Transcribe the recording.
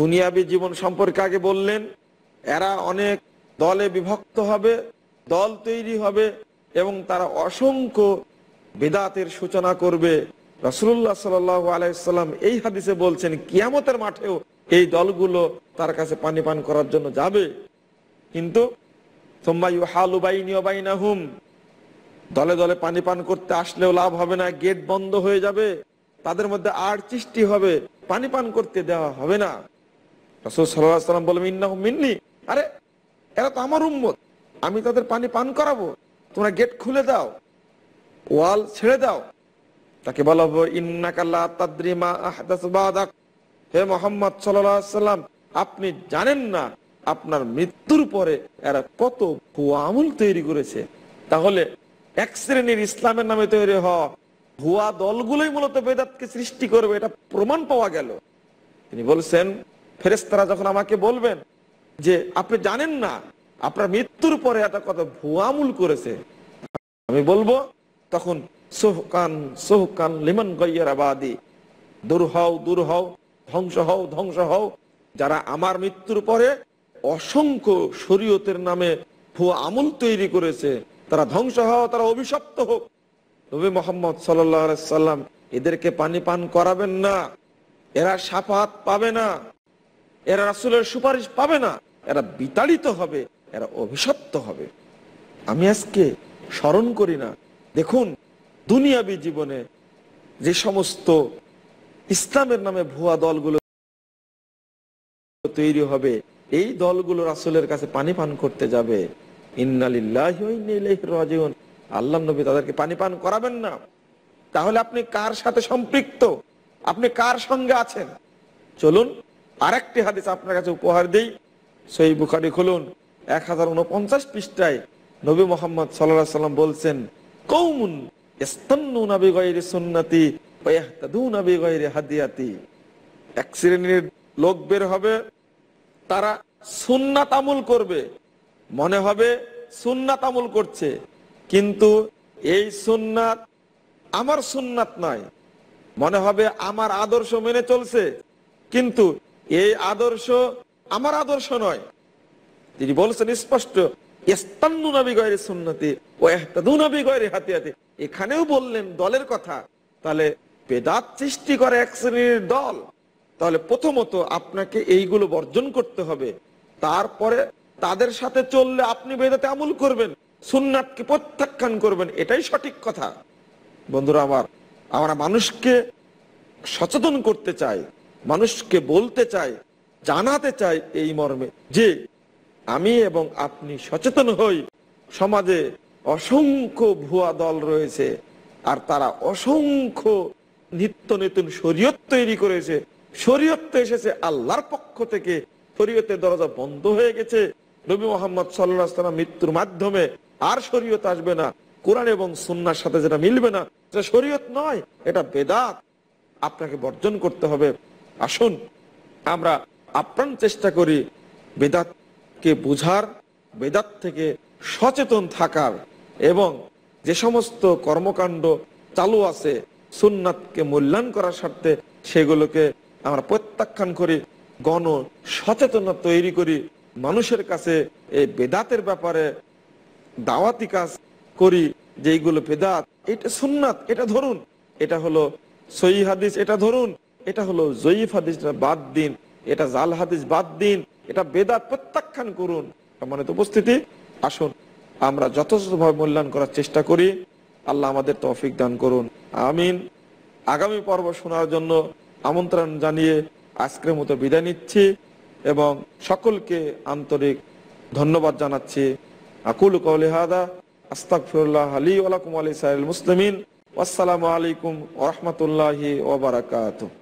দুনিয়াবী জীবন সম্পর্কে আগে বললেন, এরা অনেক দলে বিভক্ত হবে, দল তৈরি হবে এবং তারা অসংখ্য বিদআতের সূচনা করবে। রাসূলুল্লাহ সাল্লাল্লাহু আলাইহি ওয়াসাল্লাম এই হাদিসে বলছেন কিয়ামতের মাঠেও এই দলগুলো তার কাছে পানি পান করার জন্য যাবে। কিন্তু সুম্মা ইউহালু বাইনি ওয়া বাইনাহুম, দলে দলে পানি পান করতে আসলেও লাভ হবে না, গেট বন্ধ হয়ে যাবে, তাদের মধ্যে আর সৃষ্টি হবে, পানি পান করতে দেওয়া হবে না। রাসূল সাল্লাল্লাহু আলাইহি ওয়াসাল্লাম বলেন ইন্নাহুম মিন্নি, আরে এরা তো আমার উম্মত, আমি তাদের পানি পান করাবো, তোমরা গেট খুলে দাও, ওয়াল ছেড়ে দাও। তাকে বলা হবে ইন্নাকা লা তাদরি মা আহদাসু বাদাক, হে মুহাম্মদ সাল্লাল্লাহু আলাইহি ওয়াসাল্লাম, আপনি জানেন না আপনার মৃত্যুর পরে এরা কত ভুয়া আমল তৈরি করেছে। তাহলে এক শ্রেণীর ইসলামের নামে তৈরি হওয়া ভুয়া দলগুলোই মূলত বেদাতকে সৃষ্টি করবে, এটা প্রমাণ পাওয়া গেল। তিনি বলছেন ফেরেশতারা যখন আমাকে বলবেন যে আপনি জানেন না আপনার মৃত্যুর পরে এটা কত ভুয়া আমল করেছে, আমি বলবো তখন সুহকান সুহকান লিমান গায়্যারা বাদি, দূর হও দূর হও, ধ্বংস হও ধ্বংস হও, যারা আমার মৃত্যুর পরে অসংখ্য শরীয়তের নামে ভুয়া আমল তৈরি করেছে, তারা ধ্বংস হও, তারা অভিশপ্ত হোক। নবী মুহাম্মদ সাল্লাল্লাহু আলাইহি সাল্লাম এদেরকে পানি পান করাবেন না, এরা শাফাত পাবে না, এরা রাসূলের সুপারিশ পাবে না, এরা বিতাড়িত হবে, এরা অভিশপ্ত হবে। আমি আজকে স্মরণ করি না, দেখুন দুনিয়াবী জীবনে যে সমস্ত ইসলামের নামে ভুয়া দলগুলো তৈরি হবে, এই দলগুলো রাসূলের কাছে পানি পান করতে যাবে, ইন্না লিল্লাহি ওয়া ইন্না ইলাইহি রাজিউন, আল্লাহর নবী তাদেরকে পানি পান করাবেন না। তাহলে আপনি কার সাথে সম্পৃক্ত, আপনি কার সঙ্গে আছেন? চলুন আরেকটি হাদিস আপনার কাছে উপহার দেই। সহিহ বুখারী খুলুন, 1049 পৃষ্ঠায় নবী মুহাম্মদ সাল্লাল্লাহু আলাইহি সাল্লাম বলছেন, কওমুন ইস্তান্নুনা বিগাইরি সুন্নতি ওয়া ইয়াহতাদুনা বিগাইরি হাদিয়াতি। এক শ্রেণীর লোক বের হবে, তারা সুন্নাত আমল করবে, মনে হবে সুন্নাত আমল করছে, কিন্তু এই সুন্নাত আমার সুন্নাত নয়, মনে হবে আমার আদর্শ মেনে চলছে, কিন্তু এই আদর্শ আমার আদর্শ নয়। তিনি বলছেন স্পষ্ট, ইস্তান্নুনা বিগাইরি সুন্নতি ওয়া ইয়াহতাদুনা বিগাইরি হাদিয়াতি। এখানেও বললেন দলের কথা, তাহলে বেদাত সৃষ্টি করে এক শ্রেণীর দল, তাহলে প্রথমত আপনাকে এইগুলো বর্জন করতে হবে, তারপরে তাদের সাথে চললে আপনি বেদাতে আমল করবেন, সুন্নাতকে প্রত্যাখ্যান করবেন, এটাই সঠিক কথা। বন্ধুরা আমার, আমরা মানুষকে সচেতন করতে চাই, মানুষকে বলতে চাই, জানাতে চাই এই মর্মে যে আমি এবং আপনি সচেতন হই, সমাজে অসংখ্য ভুয়া দল রয়েছে, আর তারা অসংখ্য নিত্য নতুন শরীয়ত তৈরি করেছে। শরীয়ত তো এসেছে আল্লাহর পক্ষ থেকে, শরীয়তের দরজা বন্ধ হয়ে গেছে। নবী মুহাম্মদ সাল্লাল্লাহু আলাইহি ওয়াসাল্লাম মৃত্যুর মাধ্যমে আর শরীয়ত আসবে না, কোরআন এবং সুন্নাহর সাথে যেটা মিলবে না সেটা শরীয়ত নয়, এটা বেদাত, আপনাকে বর্জন করতে হবে। আসুন আমরা আপ্রাণ চেষ্টা করি বেদাতকে বুঝার, বেদাত থেকে সচেতন থাকার, এবং যে সমস্ত কর্মকাণ্ড চালু আছে সুন্নাতকে মূল্যায়ন করার স্বার্থে সেগুলোকে আমরা প্রত্যাখ্যান করি, গণ সচেতনতা তৈরি করি, মানুষের কাছে এই বেদাতের ব্যাপারে দাওয়াতি কাজ করি যে এইগুলো বেদাত, এটা সুন্নাত, এটা ধরুন, এটা হলো সহিহ হাদিস, এটা ধরুন, এটা হলো জয়ীফ হাদিস বাদ দিন, এটা জাল হাদিস বাদ দিন, এটা বেদাত প্রত্যাখ্যান করুন। মানে উপস্থিতি, আসুন আমরা যথাযথভাবে মূল্যায়ন করার চেষ্টা করি। আল্লাহ আমাদের তৌফিক দান করুন, আমিন। আগামী পর্ব শোনার জন্য আমন্ত্রণ জানিয়ে আজকের মতো বিদায় নিচ্ছি এবং সকলকে আন্তরিক ধন্যবাদ জানাচ্ছি। আকুলু কওলি হাদা আস্তাগফিরুল্লাহ লি ওয়া লাকুম ওয়া লিসাইরিল মুসলিমিন। আসসালামু আলাইকুম ওয়া রাহমাতুল্লাহি ওয়া বারাকাতুহু।